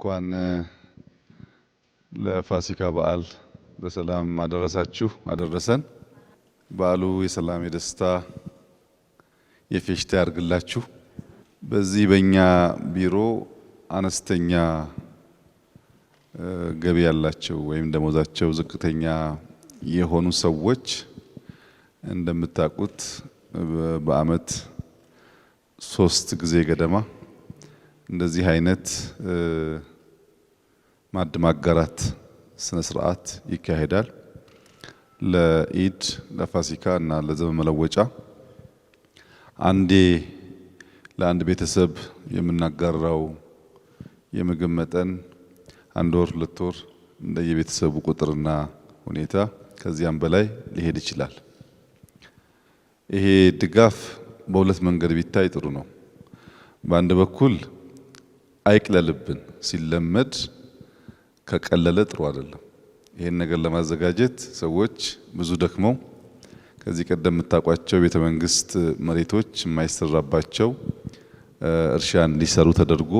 እንኳን ለፋሲካ በዓል በሰላም አደረሳችሁ አደረሰን። በዓሉ የሰላም የደስታ የፌሽታ ያርግላችሁ። በዚህ በእኛ ቢሮ አነስተኛ ገቢ ያላቸው ወይም ደሞዛቸው ዝቅተኛ የሆኑ ሰዎች እንደምታውቁት በአመት 3 ጊዜ ገደማ እንደዚህ አይነት ማዕድ ማጋራት ስነ ስርዓት ይካሄዳል። ለኢድ ለፋሲካ እና ለዘመን መለወጫ አንዴ ለአንድ ቤተሰብ የምናጋራው የምግብ መጠን 1 ወር 2 ወር እንደየቤተሰቡ ቁጥርና ሁኔታ ከዚያም በላይ ሊሄድ ይችላል። ይሄ ድጋፍ በሁለት መንገድ ቢታይ ጥሩ ነው። በአንድ በኩል አይቅለልብን፣ ሲለመድ ከቀለለ ጥሩ አይደለም። ይሄን ነገር ለማዘጋጀት ሰዎች ብዙ ደክመው ከዚህ ቀደም የምታውቋቸው ቤተ መንግስት መሬቶች የማይሰራባቸው እርሻ እንዲሰሩ ተደርጎ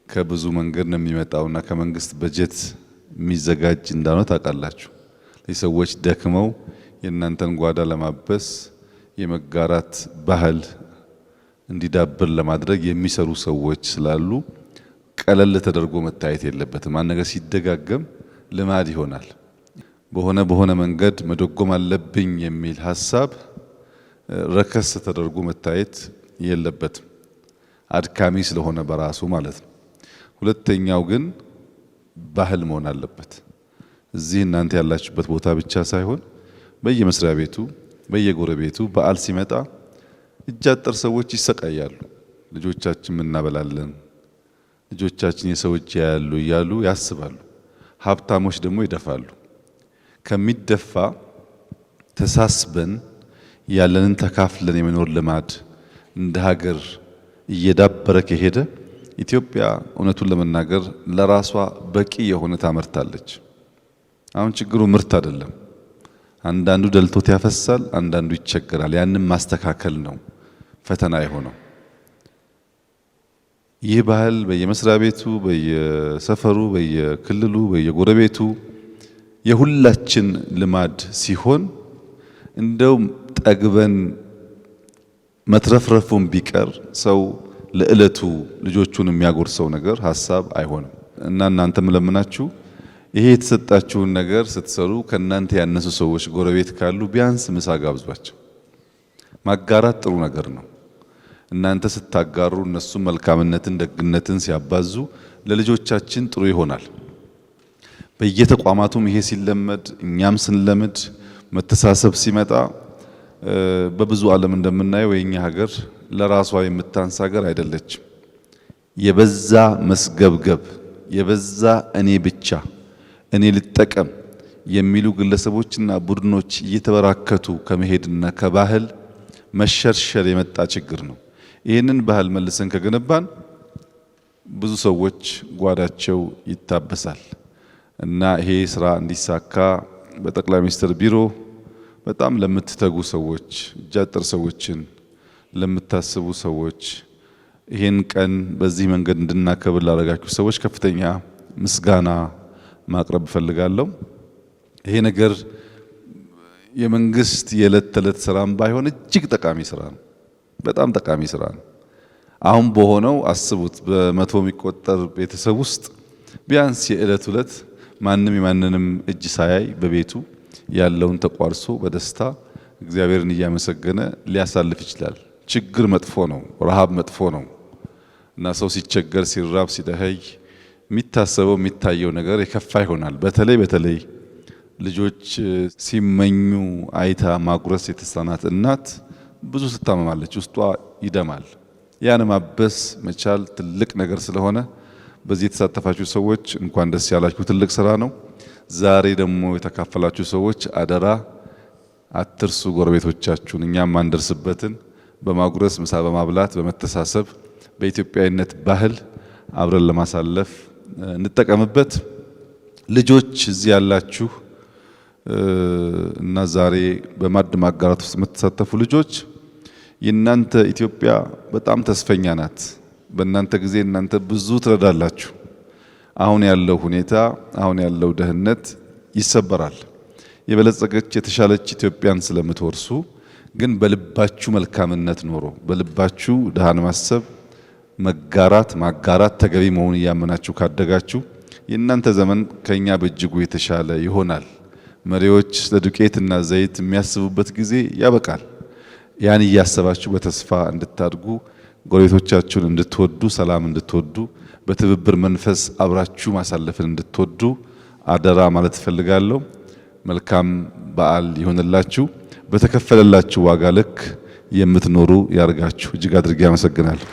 ከብዙ መንገድ ነው የሚመጣውና ከመንግስት በጀት የሚዘጋጅ እንዳልሆነ ታውቃላችሁ። ሰዎች ደክመው የእናንተን ጓዳ ለማበስ የመጋራት ባህል እንዲዳብር ለማድረግ የሚሰሩ ሰዎች ስላሉ ቀለል ተደርጎ መታየት የለበትም። አንድ ነገር ሲደጋገም ልማድ ይሆናል። በሆነ መንገድ መደጎም አለብኝ የሚል ሐሳብ ረከስ ተደርጎ መታየት የለበትም፣ አድካሚ ስለሆነ በራሱ ማለት ነው። ሁለተኛው ግን ባህል መሆን አለበት። እዚህ እናንተ ያላችሁበት ቦታ ብቻ ሳይሆን በየመስሪያ ቤቱ በየጎረቤቱ በዓል ሲመጣ እጅ አጠር ሰዎች ይሰቃያሉ። ልጆቻችን እናበላለን፣ ልጆቻችን የሰው እጅ ያያሉ እያሉ ያስባሉ። ሀብታሞች ደግሞ ይደፋሉ። ከሚደፋ ተሳስበን ያለንን ተካፍለን የመኖር ልማድ እንደ ሀገር እየዳበረ ከሄደ ኢትዮጵያ እውነቱን ለመናገር ለራሷ በቂ የሆነ ታመርታለች። አሁን ችግሩ ምርት አይደለም። አንዳንዱ ደልቶት ያፈሳል፣ አንዳንዱ ይቸገራል። ያንን ማስተካከል ነው ፈተና የሆነው። ይህ ባህል በየመስሪያ ቤቱ በየሰፈሩ በየክልሉ በየጎረቤቱ የሁላችን ልማድ ሲሆን እንደው ጠግበን መትረፍረፉን ቢቀር ሰው ለዕለቱ ልጆቹን የሚያጎርሰው ነገር ሐሳብ አይሆንም እና እናንተም ለምናችሁ ይሄ የተሰጣችሁን ነገር ስትሰሩ ከናንተ ያነሱ ሰዎች ጎረቤት ካሉ ቢያንስ ምሳ ጋብዟቸው። ማጋራት ጥሩ ነገር ነው። እናንተ ስታጋሩ እነሱ መልካምነትን ደግነትን ሲያባዙ ለልጆቻችን ጥሩ ይሆናል። በየተቋማቱም ይሄ ሲለመድ እኛም ስንለምድ መተሳሰብ ሲመጣ በብዙ ዓለም እንደምናየው የኛ ሀገር ለራሷ የምታንስ ሀገር አይደለችም። የበዛ መስገብገብ የበዛ እኔ ብቻ እኔ ልጠቀም የሚሉ ግለሰቦችና ቡድኖች እየተበራከቱ ከመሄድና ከባህል መሸርሸር የመጣ ችግር ነው። ይህንን ባህል መልሰን ከገነባን ብዙ ሰዎች ጓዳቸው ይታበሳል እና ይሄ ስራ እንዲሳካ በጠቅላይ ሚኒስትር ቢሮ በጣም ለምትተጉ ሰዎች፣ እጅ አጠር ሰዎችን ለምታስቡ ሰዎች፣ ይሄን ቀን በዚህ መንገድ እንድናከብር ላደረጋችሁ ሰዎች ከፍተኛ ምስጋና ማቅረብ እፈልጋለሁ። ይሄ ነገር የመንግስት የዕለት ተዕለት ስራም ባይሆን እጅግ ጠቃሚ ስራ ነው። በጣም ጠቃሚ ስራ ነው። አሁን በሆነው አስቡት። በመቶ የሚቆጠር ቤተሰብ ውስጥ ቢያንስ የዕለት ዕለት ማንም የማንንም እጅ ሳያይ በቤቱ ያለውን ተቋርሶ በደስታ እግዚአብሔርን እያመሰገነ ሊያሳልፍ ይችላል። ችግር መጥፎ ነው፣ ረሃብ መጥፎ ነው እና ሰው ሲቸገር ሲራብ ሲደኸይ የሚታሰበው የሚታየው ነገር የከፋ ይሆናል። በተለይ ልጆች ሲመኙ አይታ ማጉረስ የተሳናት እናት ብዙ ትታመማለች፣ ውስጧ ይደማል። ያን ማበስ መቻል ትልቅ ነገር ስለሆነ በዚህ የተሳተፋችሁ ሰዎች እንኳን ደስ ያላችሁ። ትልቅ ስራ ነው። ዛሬ ደግሞ የተካፈላችሁ ሰዎች አደራ አትርሱ ጎረቤቶቻችሁን። እኛም ማንደርስበትን በማጉረስ ምሳ በማብላት በመተሳሰብ በኢትዮጵያዊነት ባህል አብረን ለማሳለፍ እንጠቀምበት። ልጆች እዚህ ያላችሁ እና ዛሬ በማዕድ ማጋራት ውስጥ የምትሳተፉ ልጆች የእናንተ ኢትዮጵያ በጣም ተስፈኛ ናት። በእናንተ ጊዜ እናንተ ብዙ ትረዳላችሁ። አሁን ያለው ሁኔታ አሁን ያለው ደህንነት ይሰበራል። የበለጸገች የተሻለች ኢትዮጵያን ስለምትወርሱ ግን በልባችሁ መልካምነት ኖሮ በልባችሁ ድሃን ማሰብ መጋራት ማጋራት ተገቢ መሆኑን እያመናችሁ ካደጋችሁ የእናንተ ዘመን ከኛ በእጅጉ የተሻለ ይሆናል። መሪዎች ለዱቄትና ዘይት የሚያስቡበት ጊዜ ያበቃል። ያን እያሰባችሁ በተስፋ እንድታድጉ ጎረቤቶቻችሁን እንድትወዱ ሰላም እንድትወዱ በትብብር መንፈስ አብራችሁ ማሳለፍን እንድትወዱ አደራ ማለት እፈልጋለሁ። መልካም በዓል ይሆንላችሁ። በተከፈለላችሁ ዋጋ ልክ የምትኖሩ ያርጋችሁ። እጅግ አድርጌ አመሰግናለሁ።